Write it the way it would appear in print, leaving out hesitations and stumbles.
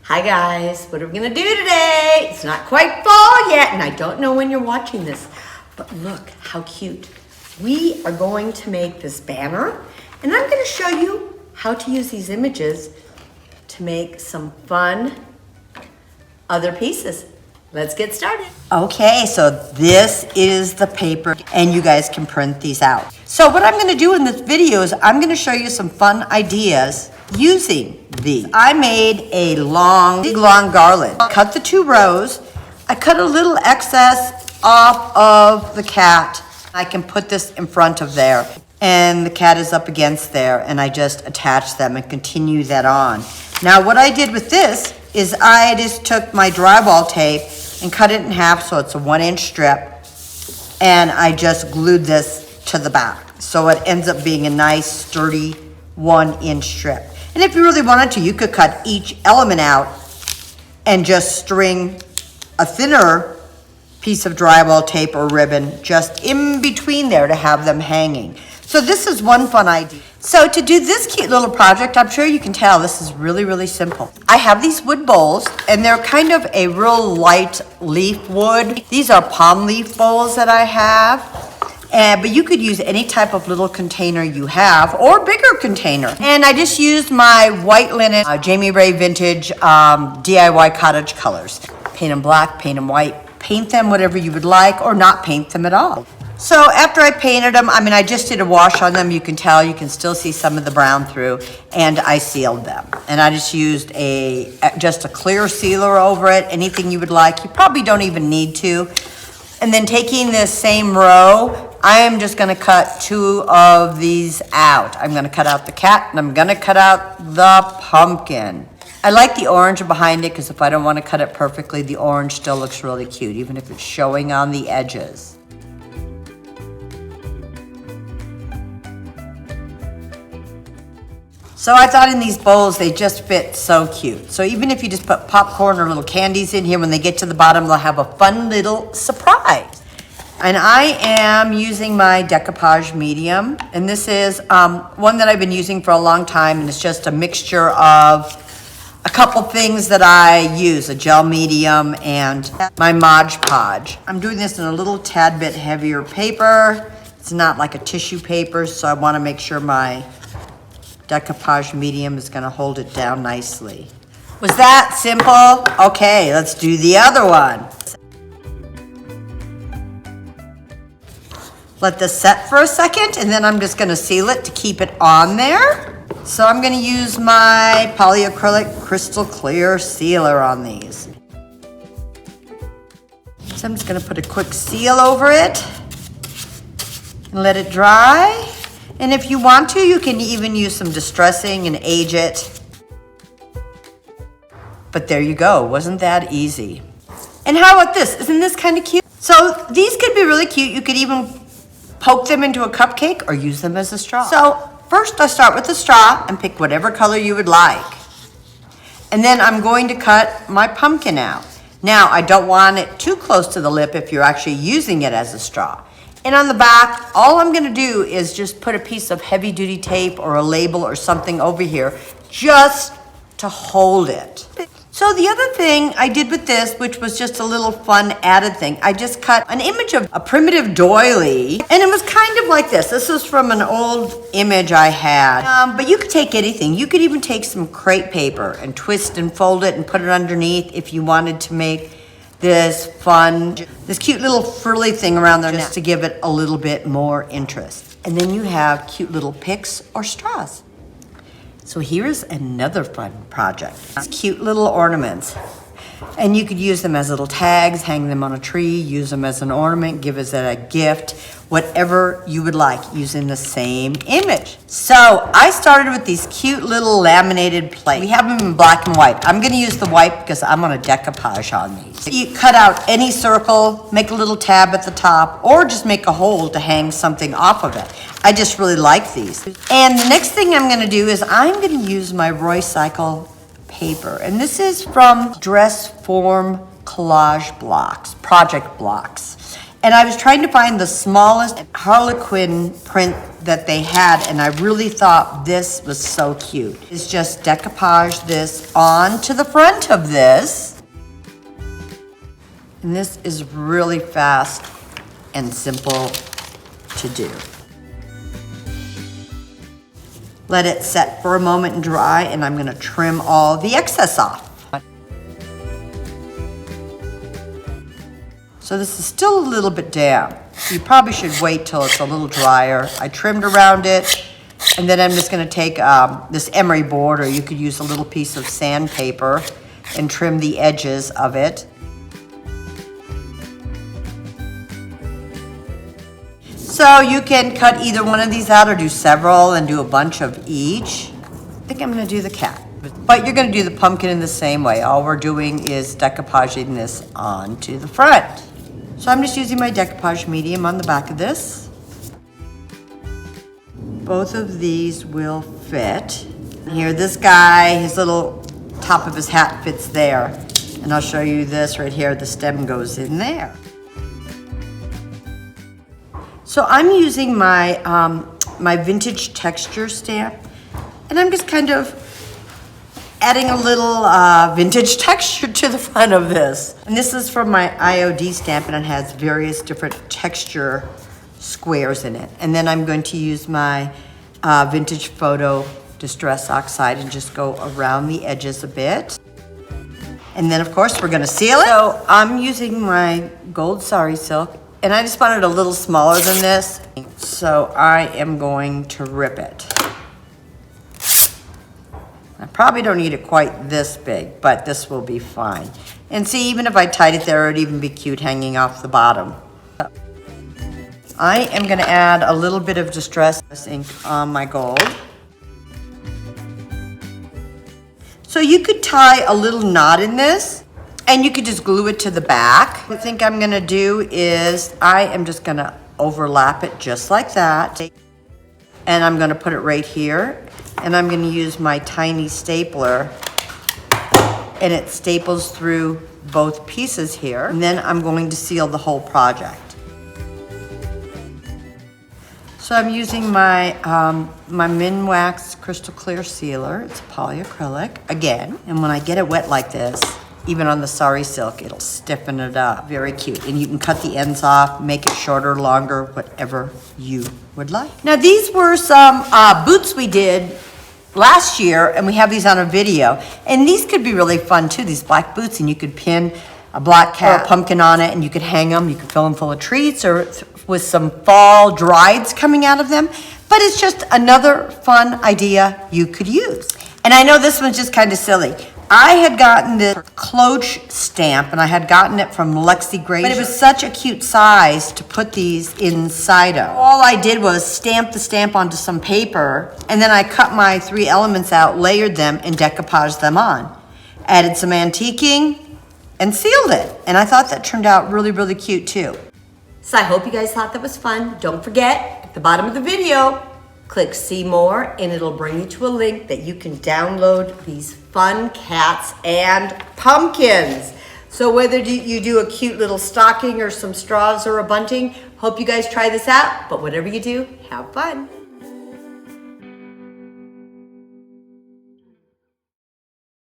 Hi guys, what are we gonna do today? It's not quite fall yet, and I don't know when you're watching this, but look how cute. We are going to make this banner, and I'm gonna show you how to use these images to make some fun other pieces. Let's get started. Okay, so this is the paper, and you guys can print these out. So what I'm gonna do in this video is I'm gonna show you some fun ideas using these. I made a big long garland. Cut the 2 rows. I cut a little excess off of the cat. I can put this in front of there, and the cat is up against there, and I just attach them and continue that on. Now what I did with this is I just took my drywall tape and cut it in half so it's a 1-inch strip, and I just glued this to the back. So it ends up being a nice sturdy 1-inch strip. And if you really wanted to, you could cut each element out and just string a thinner piece of drywall tape or ribbon just in between there to have them hanging. So this is one fun idea. So to do this cute little project, I'm sure you can tell this is really, really simple. I have these wood bowls, and they're kind of a real light leaf wood. These are palm leaf bowls that I have. But you could use any type of little container you have, or bigger container. And I just used my white linen Jamie Ray Vintage DIY cottage colors. Paint them black, paint them white, paint them whatever you would like, or not paint them at all. So after I painted them, I just did a wash on them. You can tell, you can still see some of the brown through, and I sealed them. And I just used just a clear sealer over it, anything you would like. You probably don't even need to. And then taking this same row, I am just gonna cut 2 of these out. I'm gonna cut out the cat, and I'm gonna cut out the pumpkin. I like the orange behind it, because if I don't wanna cut it perfectly, the orange still looks really cute, even if it's showing on the edges. So I thought in these bowls, they just fit so cute. So even if you just put popcorn or little candies in here, when they get to the bottom, they'll have a fun little surprise. And I am using my decoupage medium. And this is one that I've been using for a long time, and it's just a mixture of a couple things that I use, a gel medium and my Mod Podge. I'm doing this in a little tad bit heavier paper. It's not like a tissue paper, so I wanna make sure my decoupage medium is gonna hold it down nicely. Was that simple? Okay, let's do the other one. Let this set for a second, and then I'm just gonna seal it to keep it on there. So I'm gonna use my polyacrylic crystal clear sealer on these. So I'm just gonna put a quick seal over it and let it dry. And if you want to, you can even use some distressing and age it. But there you go, wasn't that easy? And how about this? Isn't this kind of cute? So these could be really cute. You could even poke them into a cupcake or use them as a straw. So first I start with the straw and pick whatever color you would like. And then I'm going to cut my pumpkin out. Now I don't want it too close to the lip if you're actually using it as a straw. And on the back, all I'm gonna do is just put a piece of heavy duty tape or a label or something over here just to hold it. So the other thing I did with this, which was just a little fun added thing, I just cut an image of a primitive doily, and it was kind of like this. This was from an old image I had, but you could take anything. You could even take some crepe paper and twist and fold it and put it underneath if you wanted to make this cute little frilly thing around their neck to give it a little bit more interest. And then you have cute little picks or straws. So here's another fun project. It's cute little ornaments. And you could use them as little tags, hang them on a tree, use them as an ornament, give us a gift, whatever you would like, using the same image. So I started with these cute little laminated plates. We have them in black and white. I'm gonna use the white because I'm gonna decoupage on these. You cut out any circle, make a little tab at the top, or just make a hole to hang something off of it. I just really like these. And the next thing I'm gonna do is I'm gonna use my Roycycle paper. And this is from Dress Form Collage Blocks, Project Blocks. And I was trying to find the smallest Harlequin print that they had, and I really thought this was so cute. It's just decoupage this onto the front of this. And this is really fast and simple to do. Let it set for a moment and dry, and I'm gonna trim all the excess off. So this is still a little bit damp. You probably should wait till it's a little drier. I trimmed around it, and then I'm just gonna take this emery board, or you could use a little piece of sandpaper and trim the edges of it. So you can cut either one of these out or do several and do a bunch of each. I think I'm gonna do the cat. But you're gonna do the pumpkin in the same way. All we're doing is decoupaging this onto the front. So I'm just using my decoupage medium on the back of this. Both of these will fit. Here, this guy, his little top of his hat fits there. And I'll show you this right here, the stem goes in there. So I'm using my, my vintage texture stamp, and I'm just kind of adding a little vintage texture to the front of this. And this is from my IOD stamp, and it has various different texture squares in it. And then I'm going to use my vintage photo distress oxide and just go around the edges a bit. And then of course we're gonna seal it. So I'm using my gold sari silk, and I just wanted a little smaller than this. So I am going to rip it. I probably don't need it quite this big, but this will be fine. And see, even if I tied it there, it would even be cute hanging off the bottom. I am gonna add a little bit of distress ink on my gold. So you could tie a little knot in this, and you could just glue it to the back. What I think I'm gonna do is, I am just gonna overlap it just like that. And I'm gonna put it right here. And I'm gonna use my tiny stapler, and it staples through both pieces here. And then I'm going to seal the whole project. So I'm using my, my Minwax Crystal Clear Sealer. It's polyacrylic, again. And when I get it wet like this, even on the sari silk, it'll stiffen it up. Very cute. And you can cut the ends off, make it shorter, longer, whatever you would like. Now these were some boots we did last year, and we have these on a video. And these could be really fun too, these black boots, and you could pin a black cat or a pumpkin on it, and you could hang them. You could fill them full of treats, or with some fall drieds coming out of them. But it's just another fun idea you could use. And I know this one's just kind of silly. I had gotten this cloche stamp, and I had gotten it from Lexi Grazer, but it was such a cute size to put these inside of. All I did was stamp the stamp onto some paper, and then I cut my 3 elements out, layered them, and decoupaged them on. Added some antiquing, and sealed it. And I thought that turned out really, really cute too. So I hope you guys thought that was fun. Don't forget, at the bottom of the video, click see more, and it'll bring you to a link that you can download these fun cats and pumpkins. So whether you do a cute little stocking or some straws or a bunting, hope you guys try this out. But whatever you do, have fun.